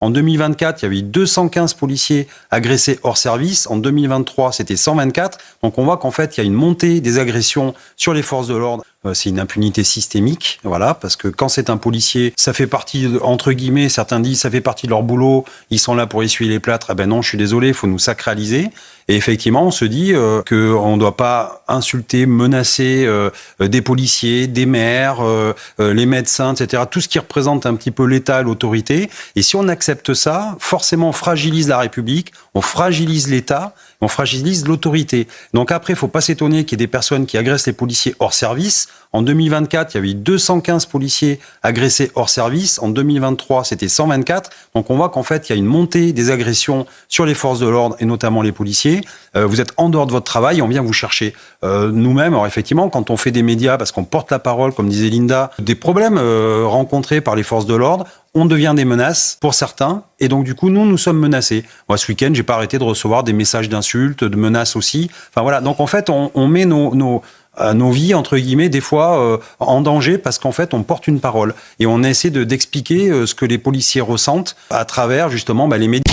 En 2024, il y avait 215 policiers agressés hors service. En 2023, c'était 124. Donc on voit qu'en fait, il y a une montée des agressions sur les forces de l'ordre. C'est une impunité systémique, voilà, parce que quand c'est un policier, ça fait partie, entre guillemets, certains disent, ça fait partie de leur boulot, ils sont là pour essuyer les plâtres. Eh ben non, je suis désolé, il faut nous sacraliser. Et effectivement, on se dit qu'on ne doit pas insulter, menacer des policiers, des maires, les médecins, etc. Tout ce qui représente un petit peu l'État, l'autorité. Et si on accepte ça, forcément, on fragilise la République, on fragilise l'État, on fragilise l'autorité. Donc après, il ne faut pas s'étonner qu'il y ait des personnes qui agressent les policiers hors service. En 2024, il y avait 215 policiers agressés hors service. En 2023, c'était 124. Donc on voit qu'en fait, il y a une montée des agressions sur les forces de l'ordre et notamment les policiers. Vous êtes en dehors de votre travail, on vient vous chercher. Nous-mêmes, alors effectivement, quand on fait des médias, parce qu'on porte la parole, comme disait Linda, des problèmes rencontrés par les forces de l'ordre, on devient des menaces pour certains, et donc du coup, nous sommes menacés. Moi, ce week-end, j'ai pas arrêté de recevoir des messages d'insultes, de menaces aussi. Enfin voilà, donc en fait, on met nos vies, entre guillemets, des fois en danger parce qu'en fait, on porte une parole. Et on essaie d'expliquer ce que les policiers ressentent à travers, justement, les médias.